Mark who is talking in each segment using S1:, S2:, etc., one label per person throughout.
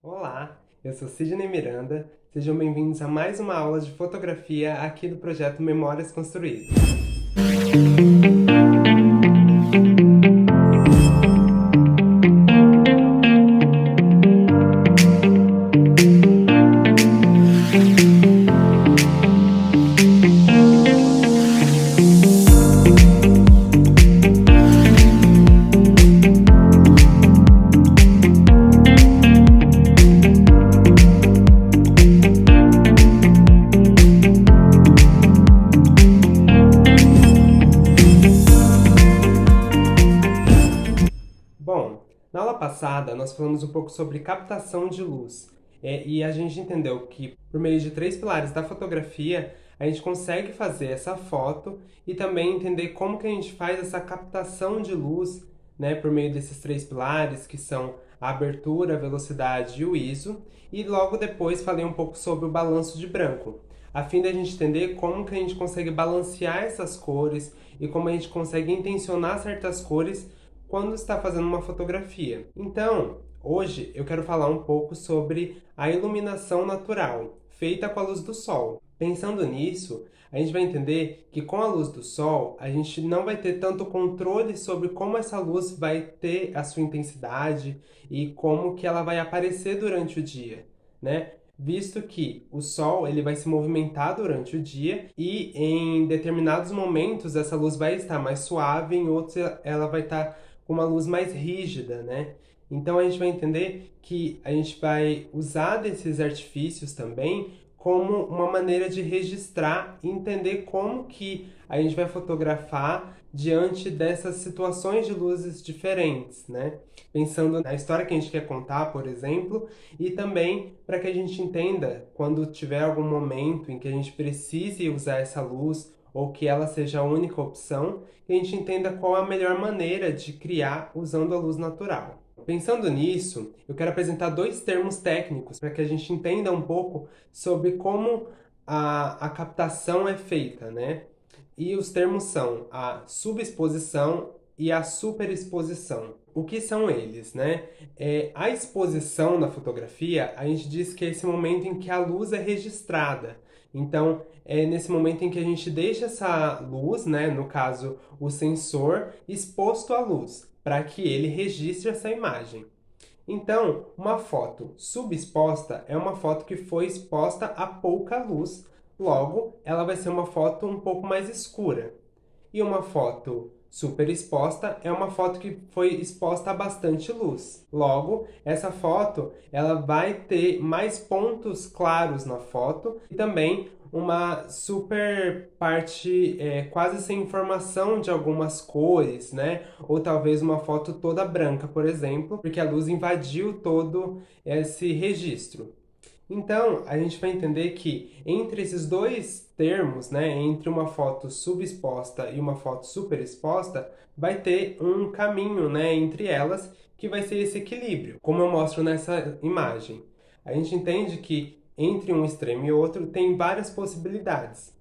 S1: Olá, eu sou Sidney Miranda. Sejam bem-vindos a mais uma aula de fotografia aqui do projeto Memórias Construídas. Bom, na aula passada nós falamos um pouco sobre captação de luz. E a gente entendeu que por meio de três pilares da fotografia a gente consegue fazer essa foto e também entender como que a gente faz essa captação de luz, né, por meio desses três pilares que são a abertura, a velocidade e o ISO. E logo depois falei um pouco sobre o balanço de branco, a fim da gente entender como que a gente consegue balancear essas cores e como a gente consegue intencionar certas cores quando está fazendo uma fotografia. Então, hoje eu quero falar um pouco sobre a iluminação natural, feita com a luz do sol. Pensando nisso, a gente vai entender que com a luz do sol, a gente não vai ter tanto controle sobre como essa luz vai ter a sua intensidade e como que ela vai aparecer durante o dia, né? Visto que o sol ele vai se movimentar durante o dia e em determinados momentos essa luz vai estar mais suave, em outros ela vai estar com uma luz mais rígida, né? Então a gente vai entender que a gente vai usar desses artifícios também como uma maneira de registrar e entender como que a gente vai fotografar diante dessas situações de luzes diferentes, né? Pensando na história que a gente quer contar, por exemplo, e também para que a gente entenda quando tiver algum momento em que a gente precise usar essa luz ou que ela seja a única opção, que a gente entenda qual é a melhor maneira de criar usando a luz natural. Pensando nisso, eu quero apresentar dois termos técnicos para que a gente entenda um pouco sobre como a captação é feita, né? E os termos são a subexposição e a superexposição. O que são eles, né? A exposição na fotografia, a gente diz que é esse momento em que a luz é registrada. Então, é nesse momento em que a gente deixa essa luz, né, no caso o sensor, exposto à luz, para que ele registre essa imagem. Então, uma foto subexposta é uma foto que foi exposta a pouca luz, logo, ela vai ser uma foto um pouco mais escura. E uma foto superexposta é uma foto que foi exposta a bastante luz. Logo, essa foto ela vai ter mais pontos claros na foto e também uma super parte quase sem informação de algumas cores, né? Ou talvez uma foto toda branca, por exemplo, porque a luz invadiu todo esse registro. Então, a gente vai entender que entre esses dois termos, né, entre uma foto subexposta e uma foto superexposta, vai ter um caminho, né, entre elas, que vai ser esse equilíbrio, como eu mostro nessa imagem. A gente entende que entre um extremo e outro tem várias possibilidades.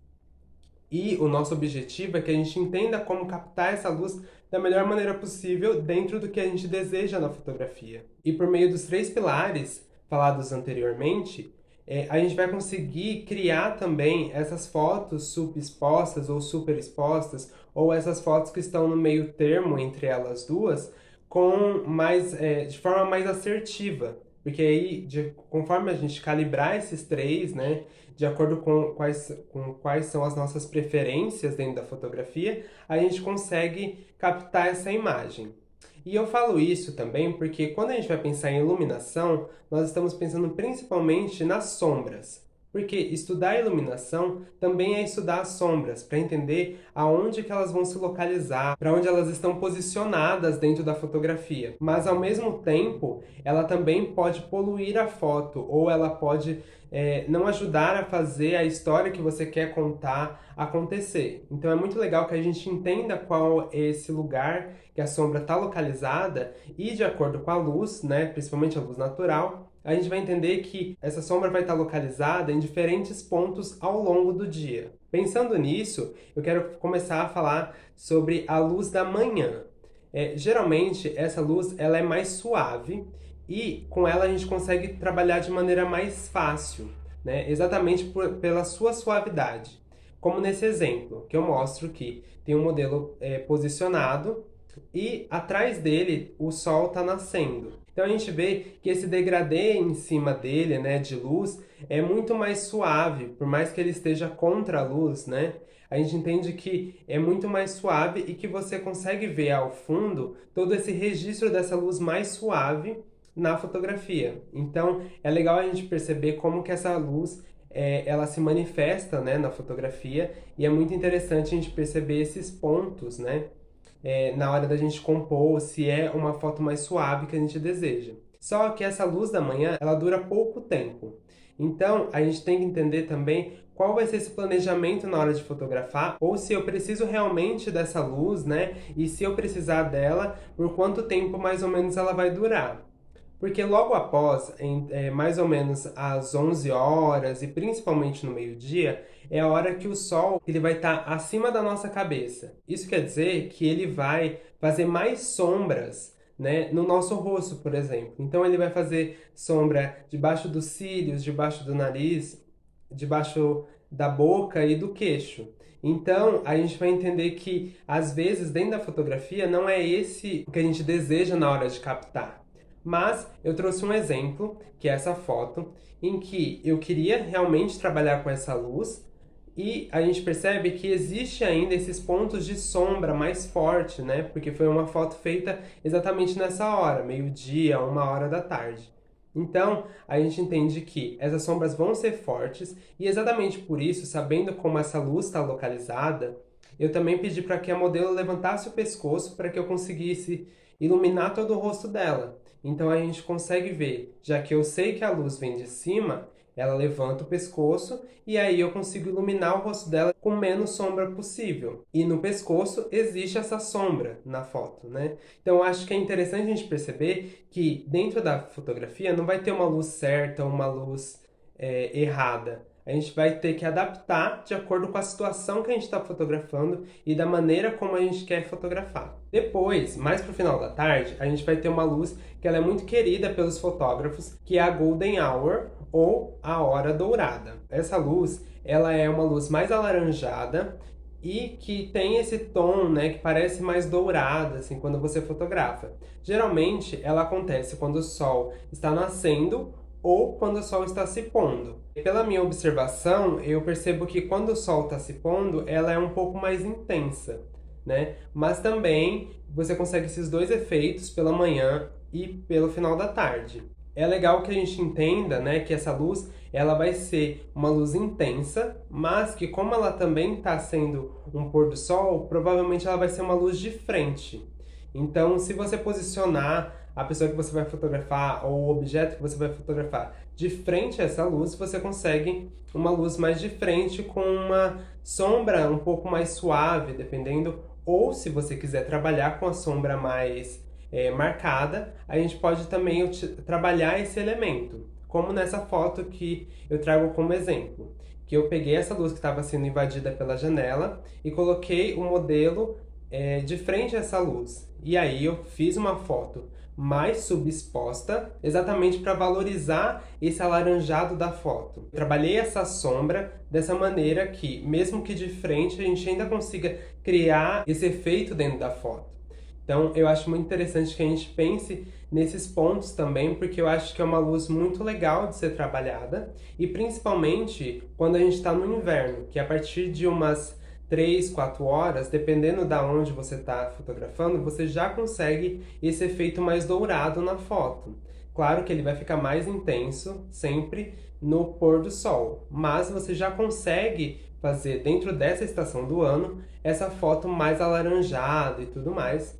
S1: E o nosso objetivo é que a gente entenda como captar essa luz da melhor maneira possível dentro do que a gente deseja na fotografia. E por meio dos três pilares falados anteriormente, a gente vai conseguir criar também essas fotos subexpostas ou superexpostas, ou essas fotos que estão no meio termo entre elas duas, com de forma mais assertiva. Porque aí, conforme a gente calibrar esses três, né, de acordo com quais são as nossas preferências dentro da fotografia, a gente consegue captar essa imagem. E eu falo isso também porque quando a gente vai pensar em iluminação, nós estamos pensando principalmente nas sombras. Porque estudar a iluminação também é estudar as sombras, para entender aonde que elas vão se localizar, para onde elas estão posicionadas dentro da fotografia. Mas ao mesmo tempo, ela também pode poluir a foto, ou ela pode não ajudar a fazer a história que você quer contar acontecer. Então é muito legal que a gente entenda qual é esse lugar que a sombra está localizada e de acordo com a luz, né, principalmente a luz natural, a gente vai entender que essa sombra vai estar localizada em diferentes pontos ao longo do dia. Pensando nisso, eu quero começar a falar sobre a luz da manhã. Geralmente, essa luz ela é mais suave e com ela a gente consegue trabalhar de maneira mais fácil, né? Exatamente pela sua suavidade. Como nesse exemplo, que eu mostro que tem um modelo posicionado e atrás dele o sol está nascendo. Então a gente vê que esse degradê em cima dele, né, de luz, é muito mais suave, por mais que ele esteja contra a luz, né? A gente entende que é muito mais suave e que você consegue ver ao fundo todo esse registro dessa luz mais suave na fotografia. Então é legal a gente perceber como que essa luz ela se manifesta, né, na fotografia, e é muito interessante a gente perceber esses pontos, né, na hora da gente compor, se é uma foto mais suave que a gente deseja. Só que essa luz da manhã, ela dura pouco tempo. Então, a gente tem que entender também qual vai ser esse planejamento na hora de fotografar, ou se eu preciso realmente dessa luz, né? E se eu precisar dela, por quanto tempo mais ou menos ela vai durar. Porque logo após, mais ou menos às 11 horas e principalmente no meio-dia, é a hora que o sol ele vai estar acima da nossa cabeça. Isso quer dizer que ele vai fazer mais sombras, né, no nosso rosto, por exemplo. Então ele vai fazer sombra debaixo dos cílios, debaixo do nariz, debaixo da boca e do queixo. Então, a gente vai entender que, às vezes, dentro da fotografia, não é esse o que a gente deseja na hora de captar. Mas eu trouxe um exemplo, que é essa foto, em que eu queria realmente trabalhar com essa luz e a gente percebe que existe ainda esses pontos de sombra mais forte, né? Porque foi uma foto feita exatamente nessa hora, meio-dia, 1 hora da tarde. Então, a gente entende que essas sombras vão ser fortes e exatamente por isso, sabendo como essa luz está localizada, eu também pedi para que a modelo levantasse o pescoço para que eu conseguisse iluminar todo o rosto dela. Então a gente consegue ver, já que eu sei que a luz vem de cima, ela levanta o pescoço e aí eu consigo iluminar o rosto dela com menos sombra possível. E no pescoço existe essa sombra na foto, né? Então eu acho que é interessante a gente perceber que dentro da fotografia não vai ter uma luz certa ou uma luz errada. A gente vai ter que adaptar de acordo com a situação que a gente está fotografando e da maneira como a gente quer fotografar. Depois, mais para o final da tarde, a gente vai ter uma luz que ela é muito querida pelos fotógrafos, que é a Golden Hour ou a Hora Dourada. Essa luz, ela é uma luz mais alaranjada e que tem esse tom, né, que parece mais dourado, assim, quando você fotografa. Geralmente, ela acontece quando o sol está nascendo ou quando o sol está se pondo. Pela minha observação, eu percebo que quando o sol está se pondo, ela é um pouco mais intensa, né? Mas também você consegue esses dois efeitos pela manhã e pelo final da tarde. É legal que a gente entenda, né, que essa luz ela vai ser uma luz intensa, mas que como ela também está sendo um pôr do sol, provavelmente ela vai ser uma luz de frente. Então, se você posicionar a pessoa que você vai fotografar ou o objeto que você vai fotografar de frente a essa luz, você consegue uma luz mais de frente com uma sombra um pouco mais suave, dependendo. Ou se você quiser trabalhar com a sombra mais marcada, a gente pode também trabalhar esse elemento, como nessa foto que eu trago como exemplo. Que eu peguei essa luz que estava sendo invadida pela janela e coloquei o modelo de frente a essa luz. E aí eu fiz uma foto mais subexposta, exatamente para valorizar esse alaranjado da foto. Trabalhei essa sombra dessa maneira que, mesmo que de frente, a gente ainda consiga criar esse efeito dentro da foto. Então, eu acho muito interessante que a gente pense nesses pontos também, porque eu acho que é uma luz muito legal de ser trabalhada, e principalmente quando a gente está no inverno, que a partir de umas 3, 4 horas, dependendo da onde você está fotografando, você já consegue esse efeito mais dourado na foto. Claro que ele vai ficar mais intenso sempre no pôr do sol, mas você já consegue fazer dentro dessa estação do ano essa foto mais alaranjada e tudo mais,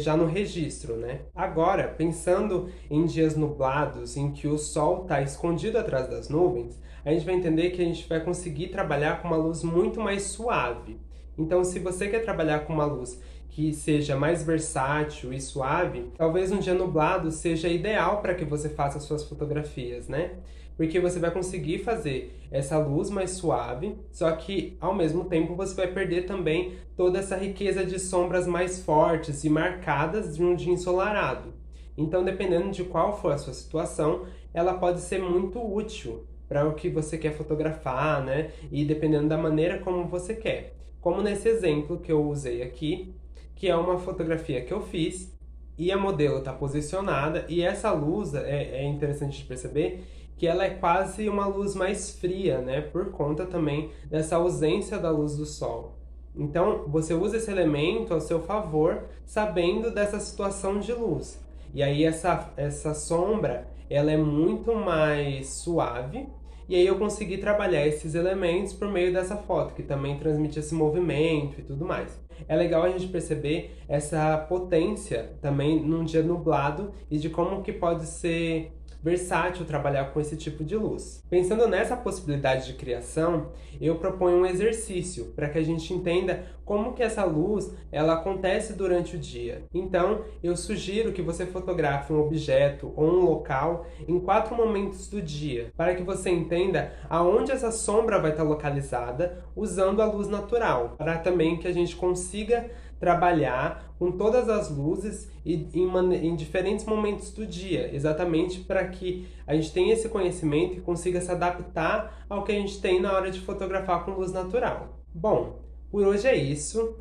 S1: já no registro, né? Agora, pensando em dias nublados em que o sol está escondido atrás das nuvens, a gente vai entender que a gente vai conseguir trabalhar com uma luz muito mais suave. Então, se você quer trabalhar com uma luz que seja mais versátil e suave, talvez um dia nublado seja ideal para que você faça suas fotografias, né? Porque você vai conseguir fazer essa luz mais suave, só que ao mesmo tempo você vai perder também toda essa riqueza de sombras mais fortes e marcadas de um dia ensolarado. Então, dependendo de qual for a sua situação, ela pode ser muito útil para o que você quer fotografar, né? E dependendo da maneira como você quer. Como nesse exemplo que eu usei aqui, que é uma fotografia que eu fiz e a modelo está posicionada, e essa luz é interessante de perceber que ela é quase uma luz mais fria, né? Por conta também dessa ausência da luz do sol. Então, você usa esse elemento ao seu favor, sabendo dessa situação de luz. E aí essa sombra, ela é muito mais suave, e aí eu consegui trabalhar esses elementos por meio dessa foto, que também transmite esse movimento e tudo mais. É legal a gente perceber essa potência também num dia nublado e de como que pode ser versátil trabalhar com esse tipo de luz. Pensando nessa possibilidade de criação, eu proponho um exercício para que a gente entenda como que essa luz ela acontece durante o dia. Então, eu sugiro que você fotografe um objeto ou um local em 4 momentos do dia, para que você entenda aonde essa sombra vai estar localizada usando a luz natural, para também que a gente consiga trabalhar com todas as luzes e em diferentes momentos do dia, exatamente para que a gente tenha esse conhecimento e consiga se adaptar ao que a gente tem na hora de fotografar com luz natural. Bom, por hoje é isso.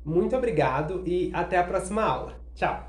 S1: Muito obrigado e até a próxima aula. Tchau!